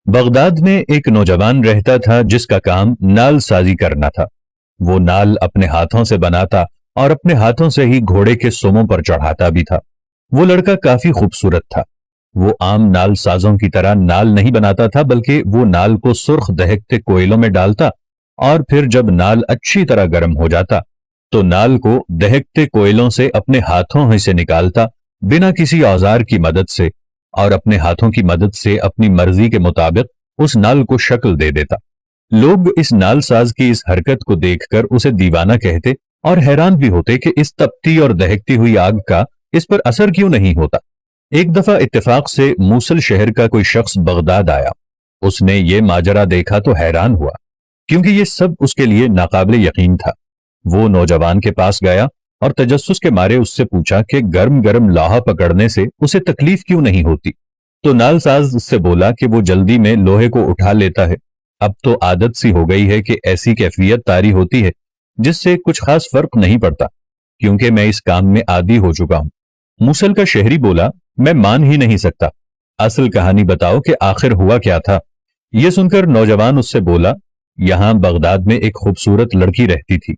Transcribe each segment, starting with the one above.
Baghdad में एक नौजवान रहता था जिसका काम नाल साजी करना था। वो नाल अपने हाथों से बनाता और अपने हाथों से ही घोड़े के सोमों पर चढ़ाता भी था। वो लड़का काफी खूबसूरत था। वो आम नाल साजों की तरह नाल नहीं बनाता था, बल्कि वो नाल को सुर्ख दहकते कोयलों में डालता और फिर जब नाल अच्छी तरह गर्म हो जाता तो नाल को दहकते कोयलों से अपने हाथों ही से निकालता, बिना किसी औजार की मदद से, और अपने हाथों की मदद से अपनी मर्जी के मुताबिक उस नाल को शक्ल दे देता। लोग इस नाल साज की इस हरकत को देखकर उसे दीवाना कहते और हैरान भी होते कि इस तपती और दहकती हुई आग का इस पर असर क्यों नहीं होता। एक दफा इत्तेफाक से मूसल शहर का कोई शख्स बगदाद आया। उसने ये माजरा देखा तो हैरान हुआ, क्योंकि ये सब उसके लिए नाकाबिले यकीन था। वो नौजवान के पास गया और तजस्सुस के मारे उससे पूछा कि गर्म गर्म लोहा पकड़ने से उसे तकलीफ क्यों नहीं होती। तो नालसाज उससे बोला कि वो जल्दी में लोहे को उठा लेता है। अब तो आदत सी हो गई है कि ऐसी कैफियत तारी होती है जिससे कुछ खास फर्क नहीं पड़ता, क्योंकि मैं इस काम में आदी हो चुका हूं। मूसल का शहरी बोला, मैं मान ही नहीं सकता। असल कहानी बताओ कि आखिर हुआ क्या था। यह सुनकर नौजवान उससे बोला, यहां बगदाद में एक खूबसूरत लड़की रहती थी।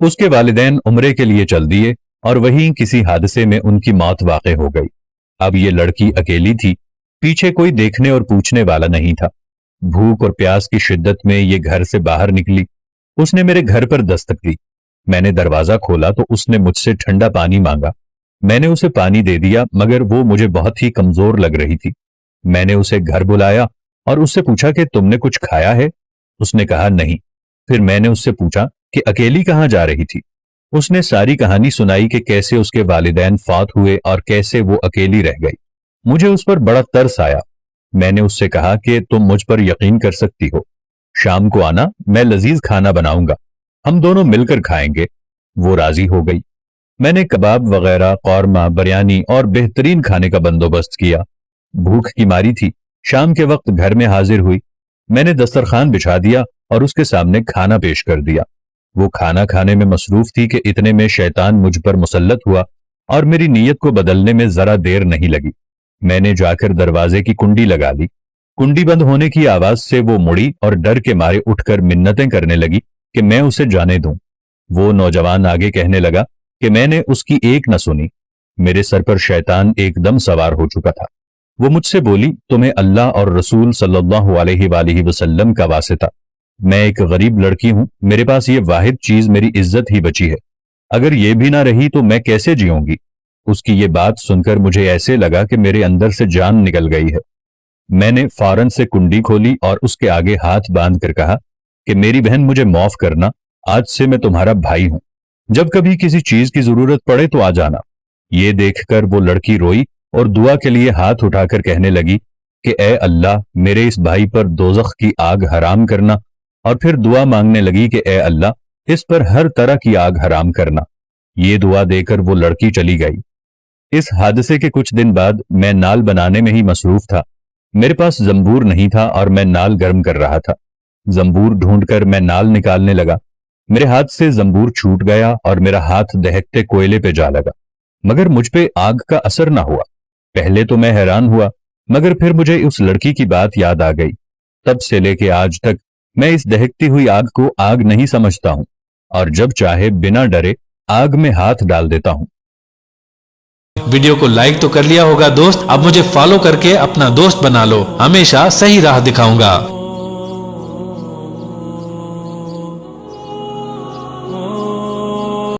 उसके वालिदैन उम्रे के लिए चल दिए और वहीं किसी हादसे में उनकी मौत वाक़ई हो गई। अब ये लड़की अकेली थी, पीछे कोई देखने और पूछने वाला नहीं था। भूख और प्यास की शिद्दत में ये घर से बाहर निकली। उसने मेरे घर पर दस्तक दी। मैंने दरवाजा खोला तो उसने मुझसे ठंडा पानी मांगा। मैंने उसे पानी दे दिया, मगर वो मुझे बहुत ही कमजोर लग रही थी। मैंने उसे घर बुलाया और उससे पूछा कि तुमने कुछ खाया है? उसने कहा नहीं। फिर मैंने उससे पूछा कि अकेली कहाँ जा रही थी? उसने सारी कहानी सुनाई कि कैसे उसके वालिदैन फौत हुए और कैसे वो अकेली रह गई। मुझे उस पर बड़ा तरस आया। मैंने उससे कहा कि तुम मुझ पर यकीन कर सकती हो, शाम को आना, मैं लजीज खाना बनाऊंगा, हम दोनों मिलकर खाएंगे। वो राजी हो गई। मैंने कबाब वगैरह, कौरमा, बिरयानी और बेहतरीन खाने का बंदोबस्त किया। भूख की मारी थी। शाम के वक्त घर में हाजिर हुई। मैंने दस्तरखान बिछा दिया और उसके सामने खाना पेश कर दिया। वो खाना खाने में मसरूफ थी कि इतने में शैतान मुझ पर मुसल्लत हुआ और मेरी नीयत को बदलने में जरा देर नहीं लगी। मैंने जाकर दरवाजे की कुंडी लगा ली। कुंडी बंद होने की आवाज से वो मुड़ी और डर के मारे उठकर मिन्नतें करने लगी कि मैं उसे जाने दूं। वो नौजवान आगे कहने लगा कि मैंने उसकी एक न सुनी। मेरे सर पर शैतान एकदम सवार हो चुका था। वो मुझसे बोली, तुम्हें अल्लाह और रसूल सल्लल्लाहु अलैहि वसल्लम का वास्ता। मैं एक गरीब लड़की हूं, मेरे पास ये वाहिद चीज मेरी इज्जत ही बची है। अगर ये भी ना रही तो मैं कैसे जीऊंगी? उसकी ये बात सुनकर मुझे ऐसे लगा कि मेरे अंदर से जान निकल गई है। मैंने फौरन से कुंडी खोली और उसके आगे हाथ बांध कर कहा कि मेरी बहन, मुझे माफ करना, आज से मैं तुम्हारा भाई हूं। जब कभी किसी चीज की जरूरत पड़े तो आ जाना। ये देखकर वो लड़की रोई और दुआ के लिए हाथ उठाकर कहने लगी कि ए अल्लाह, मेरे इस भाई पर दोजख की आग हराम करना, और फिर दुआ मांगने लगी कि ए अल्लाह, इस पर हर तरह की आग हराम करना। ये दुआ देकर वो लड़की चली गई। इस हादसे के कुछ दिन बाद मैं नाल बनाने में ही मसरूफ था। मेरे पास जंबूर नहीं था और मैं नाल गर्म कर रहा था। जंबूर ढूंढकर मैं नाल निकालने लगा। मेरे हाथ से जंबूर छूट गया और मेरा हाथ दहकते कोयले पे जा लगा, मगर मुझ पे आग का असर ना हुआ। पहले तो मैं हैरान हुआ, मगर फिर मुझे उस लड़की की बात याद आ गई। तब से लेके आज तक मैं इस दहकती हुई आग को आग नहीं समझता हूं और जब चाहे बिना डरे आग में हाथ डाल देता हूं। वीडियो को लाइक तो कर लिया होगा दोस्त, अब मुझे फॉलो करके अपना दोस्त बना लो। हमेशा सही राह दिखाऊंगा।